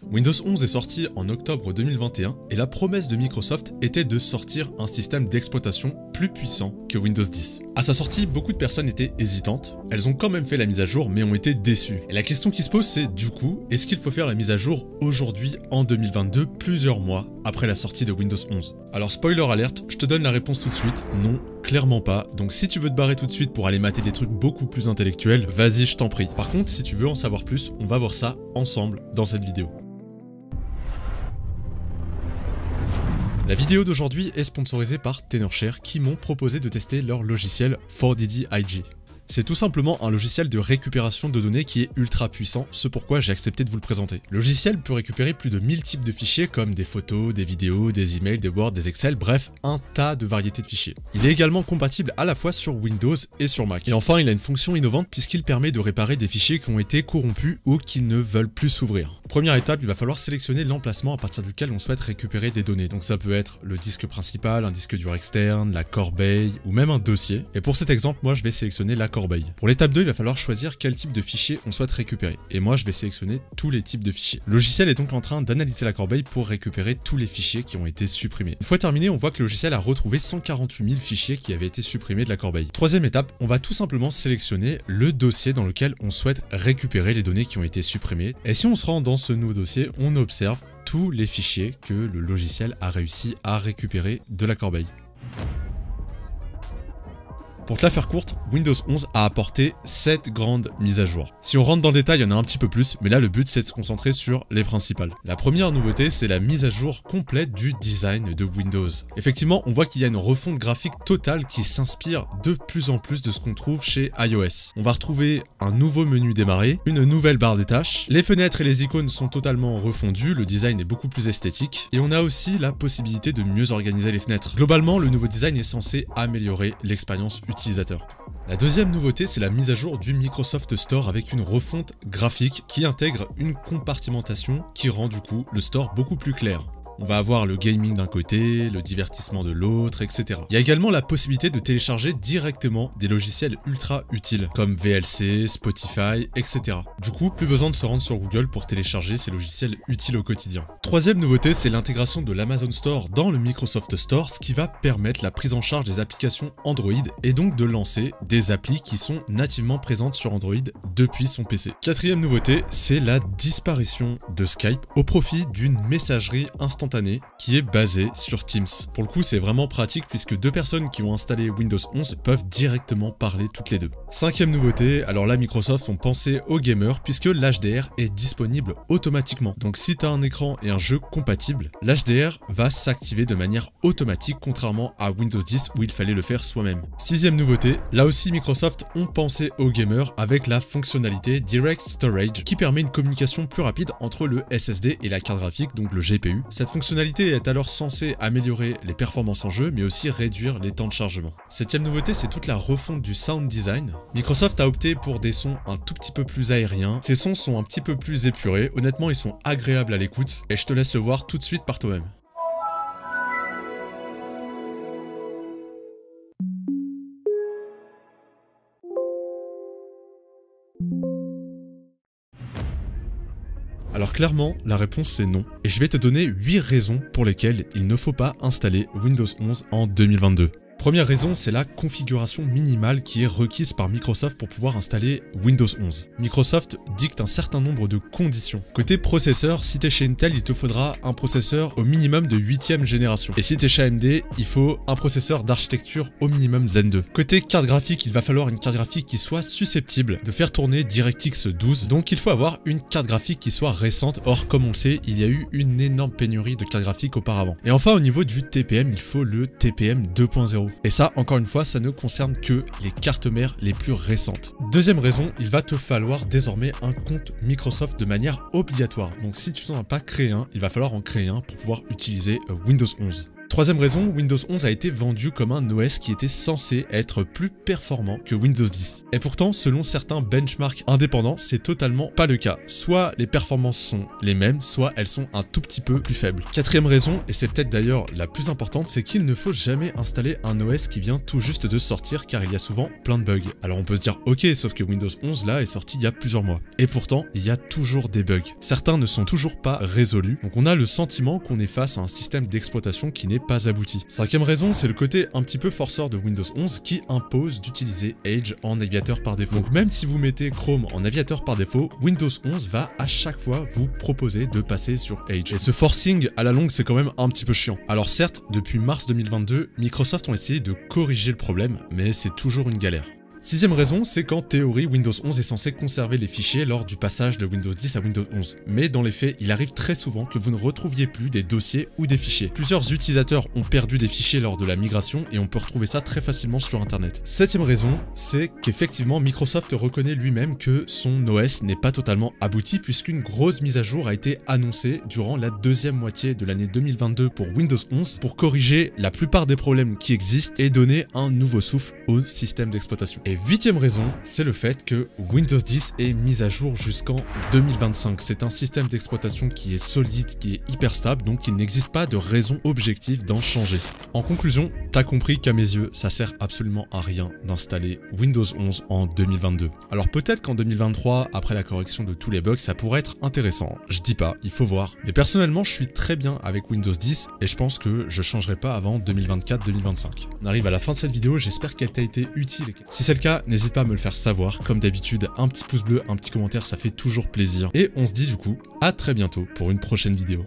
Windows 11 est sorti en octobre 2021 et la promesse de Microsoft était de sortir un système d'exploitation plus puissant que Windows 10. À sa sortie, beaucoup de personnes étaient hésitantes, elles ont quand même fait la mise à jour mais ont été déçues. Et la question qui se pose c'est du coup, est-ce qu'il faut faire la mise à jour aujourd'hui en 2022, plusieurs mois après la sortie de Windows 11? Alors spoiler alert, je te donne la réponse tout de suite, non, clairement pas. Donc si tu veux te barrer tout de suite pour aller mater des trucs beaucoup plus intellectuels, vas-y je t'en prie. Par contre, si tu veux en savoir plus, on va voir ça ensemble dans cette vidéo. La vidéo d'aujourd'hui est sponsorisée par Tenorshare qui m'ont proposé de tester leur logiciel 4DDIG. C'est tout simplement un logiciel de récupération de données qui est ultra puissant, ce pourquoi j'ai accepté de vous le présenter. Le logiciel peut récupérer plus de 1000 types de fichiers comme des photos, des vidéos, des emails, des Word, des Excel, bref, un tas de variétés de fichiers. Il est également compatible à la fois sur Windows et sur Mac. Et enfin, il a une fonction innovante puisqu'il permet de réparer des fichiers qui ont été corrompus ou qui ne veulent plus s'ouvrir. Première étape, il va falloir sélectionner l'emplacement à partir duquel on souhaite récupérer des données. Donc ça peut être le disque principal, un disque dur externe, la corbeille ou même un dossier. Et pour cet exemple, moi je vais sélectionner la corbeille. Pour l'étape 2, il va falloir choisir quel type de fichier on souhaite récupérer. Et moi, je vais sélectionner tous les types de fichiers. Le logiciel est donc en train d'analyser la corbeille pour récupérer tous les fichiers qui ont été supprimés. Une fois terminé, on voit que le logiciel a retrouvé 148 000 fichiers qui avaient été supprimés de la corbeille. Troisième étape, on va tout simplement sélectionner le dossier dans lequel on souhaite récupérer les données qui ont été supprimées. Et si on se rend dans ce nouveau dossier, on observe tous les fichiers que le logiciel a réussi à récupérer de la corbeille. Pour te la faire courte, Windows 11 a apporté 7 grandes mises à jour. Si on rentre dans le détail, il y en a un petit peu plus, mais là le but c'est de se concentrer sur les principales. La première nouveauté, c'est la mise à jour complète du design de Windows. Effectivement, on voit qu'il y a une refonte graphique totale qui s'inspire de plus en plus de ce qu'on trouve chez iOS. On va retrouver un nouveau menu démarrer, une nouvelle barre des tâches, les fenêtres et les icônes sont totalement refondues, le design est beaucoup plus esthétique, et on a aussi la possibilité de mieux organiser les fenêtres. Globalement, le nouveau design est censé améliorer l'expérience utilisateur. La deuxième nouveauté, c'est la mise à jour du Microsoft Store avec une refonte graphique qui intègre une compartimentation qui rend du coup le store beaucoup plus clair. On va avoir le gaming d'un côté, le divertissement de l'autre, etc. Il y a également la possibilité de télécharger directement des logiciels ultra utiles, comme VLC, Spotify, etc. Du coup, plus besoin de se rendre sur Google pour télécharger ces logiciels utiles au quotidien. Troisième nouveauté, c'est l'intégration de l'Amazon Store dans le Microsoft Store, ce qui va permettre la prise en charge des applications Android et donc de lancer des applis qui sont nativement présentes sur Android depuis son PC. Quatrième nouveauté, c'est la disparition de Skype au profit d'une messagerie instantanée qui est basée sur Teams. Pour le coup, c'est vraiment pratique puisque deux personnes qui ont installé Windows 11 peuvent directement parler toutes les deux. Cinquième nouveauté, alors là Microsoft ont pensé aux gamers puisque l'HDR est disponible automatiquement. Donc si tu as un écran et un jeu compatible, l'HDR va s'activer de manière automatique contrairement à Windows 10 où il fallait le faire soi-même. Sixième nouveauté, là aussi Microsoft ont pensé aux gamers avec la fonctionnalité Direct Storage qui permet une communication plus rapide entre le SSD et la carte graphique, donc le GPU. Cette fonctionnalité est alors censée améliorer les performances en jeu, mais aussi réduire les temps de chargement. Septième nouveauté, c'est toute la refonte du sound design. Microsoft a opté pour des sons un tout petit peu plus aériens. Ces sons sont un petit peu plus épurés. Honnêtement, ils sont agréables à l'écoute, et je te laisse le voir tout de suite par toi-même. Alors clairement, la réponse c'est non. Et je vais te donner 8 raisons pour lesquelles il ne faut pas installer Windows 11 en 2022. Première raison, c'est la configuration minimale qui est requise par Microsoft pour pouvoir installer Windows 11. Microsoft dicte un certain nombre de conditions. Côté processeur, si tu es chez Intel, il te faudra un processeur au minimum de 8e génération. Et si tu es chez AMD, il faut un processeur d'architecture au minimum Zen 2. Côté carte graphique, il va falloir une carte graphique qui soit susceptible de faire tourner DirectX 12. Donc il faut avoir une carte graphique qui soit récente. Or, comme on le sait, il y a eu une énorme pénurie de cartes graphiques auparavant. Et enfin, au niveau du TPM, il faut le TPM 2.0. Et ça, encore une fois, ça ne concerne que les cartes mères les plus récentes. Deuxième raison, il va te falloir désormais un compte Microsoft de manière obligatoire. Donc si tu n'en as pas créé un, il va falloir en créer un pour pouvoir utiliser Windows 11. Troisième raison, Windows 11 a été vendu comme un OS qui était censé être plus performant que Windows 10. Et pourtant, selon certains benchmarks indépendants, c'est totalement pas le cas. Soit les performances sont les mêmes, soit elles sont un tout petit peu plus faibles. Quatrième raison, et c'est peut-être d'ailleurs la plus importante, c'est qu'il ne faut jamais installer un OS qui vient tout juste de sortir car il y a souvent plein de bugs. Alors on peut se dire ok, sauf que Windows 11 là est sorti il y a plusieurs mois. Et pourtant, il y a toujours des bugs. Certains ne sont toujours pas résolus, donc on a le sentiment qu'on est face à un système d'exploitation qui n'est pas abouti. Cinquième raison, c'est le côté un petit peu forceur de Windows 11 qui impose d'utiliser Edge en navigateur par défaut. Donc même si vous mettez Chrome en navigateur par défaut, Windows 11 va à chaque fois vous proposer de passer sur Edge. Et ce forcing à la longue, c'est quand même un petit peu chiant. Alors certes, depuis mars 2022, Microsoft ont essayé de corriger le problème, mais c'est toujours une galère. Sixième raison, c'est qu'en théorie, Windows 11 est censé conserver les fichiers lors du passage de Windows 10 à Windows 11. Mais dans les faits, il arrive très souvent que vous ne retrouviez plus des dossiers ou des fichiers. Plusieurs utilisateurs ont perdu des fichiers lors de la migration et on peut retrouver ça très facilement sur internet. Septième raison, c'est qu'effectivement Microsoft reconnaît lui-même que son OS n'est pas totalement abouti puisqu'une grosse mise à jour a été annoncée durant la deuxième moitié de l'année 2022 pour Windows 11 pour corriger la plupart des problèmes qui existent et donner un nouveau souffle au système d'exploitation. Et huitième raison, c'est le fait que Windows 10 est mis à jour jusqu'en 2025. C'est un système d'exploitation qui est solide, qui est hyper stable, donc il n'existe pas de raison objective d'en changer. En conclusion, t'as compris qu'à mes yeux, ça sert absolument à rien d'installer Windows 11 en 2022. Alors peut-être qu'en 2023, après la correction de tous les bugs, ça pourrait être intéressant. Je dis pas, il faut voir. Mais personnellement, je suis très bien avec Windows 10 et je pense que je changerai pas avant 2024-2025. On arrive à la fin de cette vidéo, j'espère qu'elle t'a été utile. Si c'est le cas, n'hésite pas à me le faire savoir. Comme d'habitude, un petit pouce bleu, un petit commentaire, ça fait toujours plaisir. Et on se dit du coup à très bientôt pour une prochaine vidéo.